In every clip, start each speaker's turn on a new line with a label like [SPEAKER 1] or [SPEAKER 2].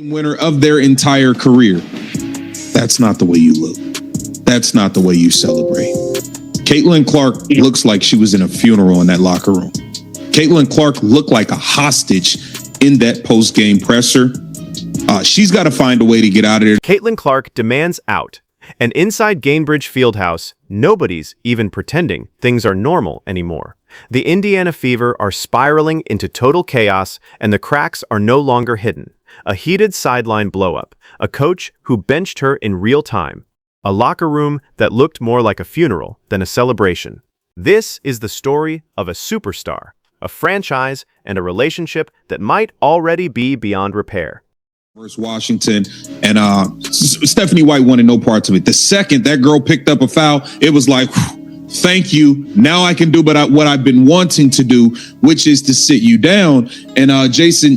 [SPEAKER 1] winner of their entire career. That's not the way you look. That's not the way you celebrate. Caitlin Clark looks like she was in a funeral in that locker room. Caitlin Clark looked like a hostage in that post-game presser. She's got to find a way to get out of there.
[SPEAKER 2] Caitlin Clark demands out. And inside Gainbridge Fieldhouse, nobody's even pretending things are normal anymore. The Indiana Fever are spiraling into total chaos, and the cracks are no longer hidden. A heated sideline blow-up, a coach who benched her in real time, a locker room that looked more like a funeral than a celebration. This is the story of a superstar, a franchise, and a relationship that might already be beyond repair.
[SPEAKER 1] Versus Washington, and Stephanie White wanted no parts of it. The second that girl picked up a foul, it was like, thank you. Now I can do what I've been wanting to do, which is to sit you down. And Jason,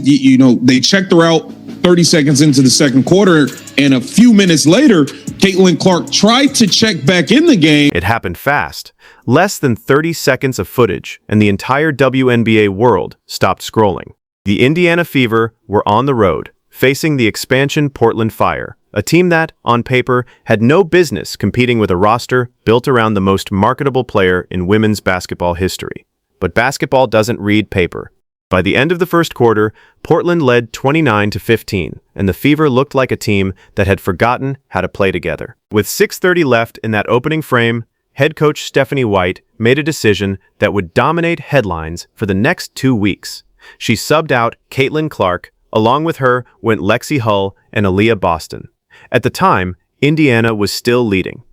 [SPEAKER 1] they checked her out 30 seconds into the second quarter, and a few minutes later, Caitlin Clark tried to check back in the game.
[SPEAKER 2] It happened fast. Less than 30 seconds of footage, and the entire WNBA world stopped scrolling. The Indiana Fever were on the road, facing the expansion Portland Fire, a team that, on paper, had no business competing with a roster built around the most marketable player in women's basketball history. But basketball doesn't read paper. By the end of the first quarter, Portland led 29-15, and the Fever looked like a team that had forgotten how to play together. With 6:30 left in that opening frame, head coach Stephanie White made a decision that would dominate headlines for the next 2 weeks. She subbed out Caitlin Clark. Along with her went Lexi Hull and Aaliyah Boston. At the time, Indiana was still leading.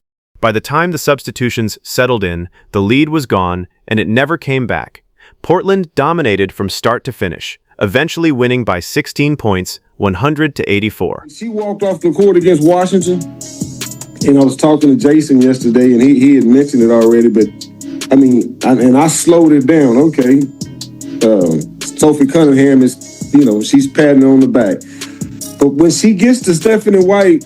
[SPEAKER 2] By the time the substitutions settled in, the lead was gone, and it never came back. Portland dominated from start to finish, eventually winning by 16 points, 100-84.
[SPEAKER 3] She walked off the court against Washington, and I was talking to Jason yesterday, and he had mentioned it already, but I slowed it down. Okay, Sophie Cunningham is, she's patting her on the back. But when she gets to Stephanie White,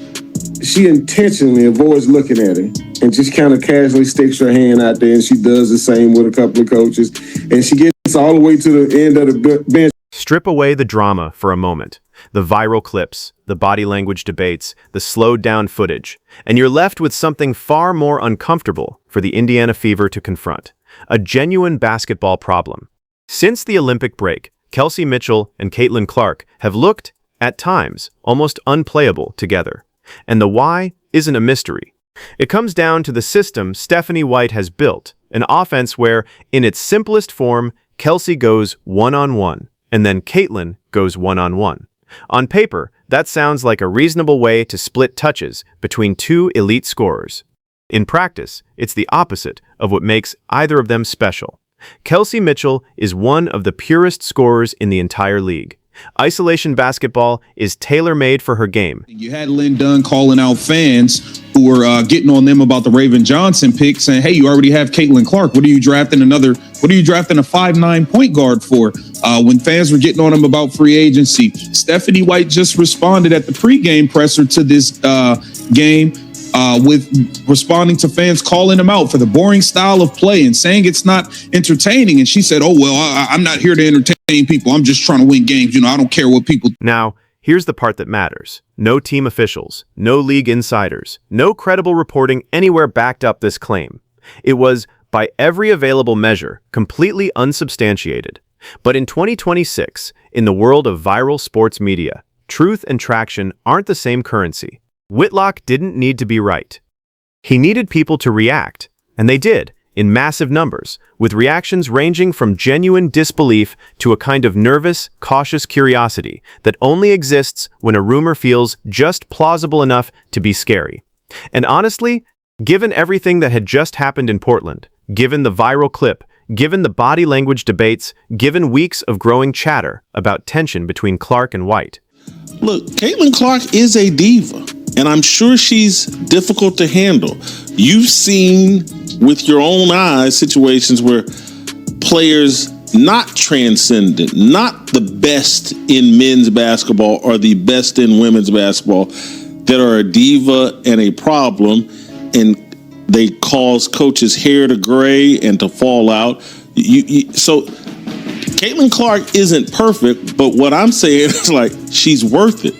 [SPEAKER 3] she intentionally avoids looking at her and just kind of casually sticks her hand out there, and she does the same with a couple of coaches. And she gets all the way to the end of the bench.
[SPEAKER 2] Strip away the drama for a moment, the viral clips, the body language debates, the slowed-down footage, and you're left with something far more uncomfortable for the Indiana Fever to confront, a genuine basketball problem. Since the Olympic break, Kelsey Mitchell and Caitlin Clark have looked, at times, almost unplayable together. And the why isn't a mystery. It comes down to the system Stephanie White has built, an offense where, in its simplest form, Kelsey goes one-on-one, and then Caitlin goes one-on-one. On paper, that sounds like a reasonable way to split touches between two elite scorers. In practice, it's the opposite of what makes either of them special. Kelsey Mitchell is one of the purest scorers in the entire league. Isolation basketball is tailor-made for her game.
[SPEAKER 1] You had Lynn Dunn calling out fans who were getting on them about the Raven Johnson pick, saying, hey, you already have Caitlin Clark. What are you drafting a 5'9" point guard for? When fans were getting on him about free agency, Stephanie White just responded at the pregame presser to this game with responding to fans calling him out for the boring style of play and saying it's not entertaining. And she said, oh, well, I'm not here to entertain people. I'm just trying to win games. I don't care what people.
[SPEAKER 2] Now, here's the part that matters. No team officials, no league insiders, no credible reporting anywhere backed up this claim. It was, by every available measure, completely unsubstantiated. But in 2026, in the world of viral sports media, truth and traction aren't the same currency. Whitlock didn't need to be right. He needed people to react, and they did, in massive numbers, with reactions ranging from genuine disbelief to a kind of nervous, cautious curiosity that only exists when a rumor feels just plausible enough to be scary. And honestly, given everything that had just happened in Portland, given the viral clip, given the body language debates, given weeks of growing chatter about tension between Clark and White.
[SPEAKER 4] Look, Caitlin Clark is a diva. And I'm sure she's difficult to handle. You've seen with your own eyes situations where players not transcendent, not the best in men's basketball or the best in women's basketball, that are a diva and a problem, and they cause coaches' hair to gray and to fall out. So Caitlin Clark isn't perfect, but what I'm saying is, like, she's worth it.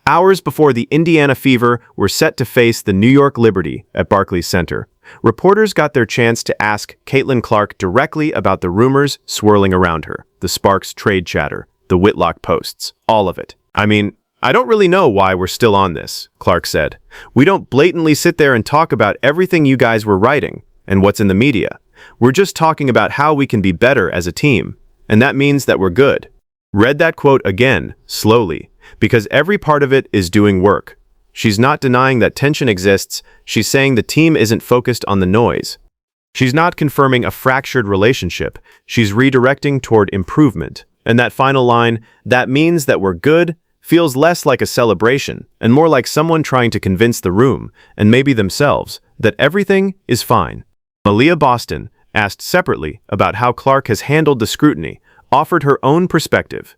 [SPEAKER 2] Hours before the Indiana Fever were set to face the New York Liberty at Barclays Center, reporters got their chance to ask Caitlin Clark directly about the rumors swirling around her, the Sparks trade chatter, the Whitlock posts, all of it. "I mean, I don't really know why we're still on this," Clark said. "We don't blatantly sit there and talk about everything you guys were writing and what's in the media. We're just talking about how we can be better as a team, and that means that we're good." Read that quote again, slowly, because every part of it is doing work. She's not denying that tension exists, she's saying the team isn't focused on the noise. She's not confirming a fractured relationship, she's redirecting toward improvement. And that final line, "that means that we're good," feels less like a celebration and more like someone trying to convince the room, and maybe themselves, that everything is fine. Malia Boston, asked separately about how Clark has handled the scrutiny, offered her own perspective.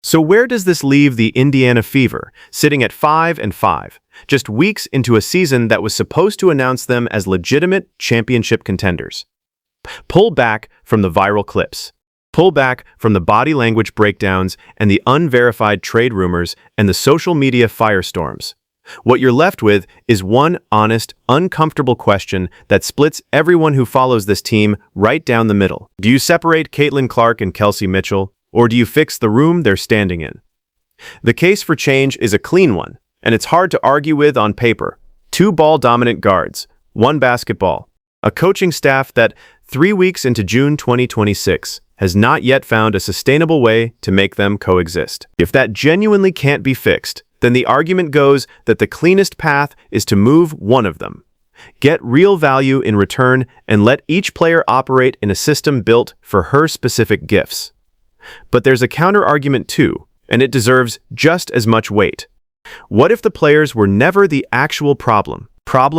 [SPEAKER 2] So where does this leave the Indiana Fever, sitting at 5-5, just weeks into a season that was supposed to announce them as legitimate championship contenders? Pull back from the viral clips. Pull back from the body language breakdowns and the unverified trade rumors and the social media firestorms. What you're left with is one honest, uncomfortable question that splits everyone who follows this team right down the middle. Do you separate Caitlin Clark and Kelsey Mitchell, or do you fix the room they're standing in? The case for change is a clean one, and it's hard to argue with on paper. 2 ball-dominant guards, 1 basketball, a coaching staff that, 3 weeks into June 2026, has not yet found a sustainable way to make them coexist. If that genuinely can't be fixed, then the argument goes that the cleanest path is to move one of them. Get real value in return and let each player operate in a system built for her specific gifts. But there's a counter-argument too, and it deserves just as much weight. What if the players were never the actual problem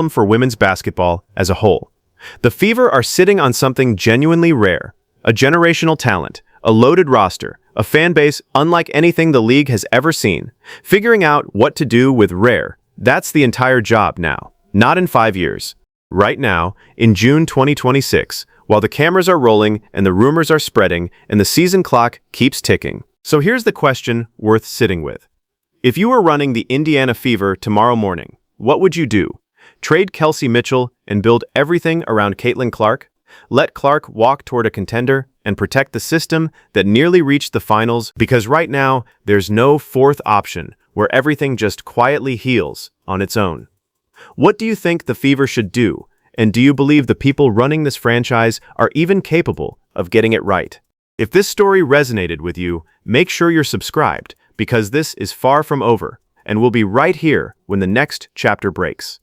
[SPEAKER 2] for women's basketball as a whole? The Fever are sitting on something genuinely rare, a generational talent, a loaded roster, a fan base unlike anything the league has ever seen. Figuring out what to do with rare, that's the entire job now, not in 5 years. Right now, in June 2026, while the cameras are rolling and the rumors are spreading and the season clock keeps ticking. So here's the question worth sitting with. If you were running the Indiana Fever tomorrow morning, what would you do? Trade Kelsey Mitchell and build everything around Caitlin Clark? Let Clark walk toward a contender and protect the system that nearly reached the finals, because right now there's no fourth option where everything just quietly heals on its own. What do you think the Fever should do? And do you believe the people running this franchise are even capable of getting it right? If this story resonated with you, make sure you're subscribed, because this is far from over, and we'll be right here when the next chapter breaks.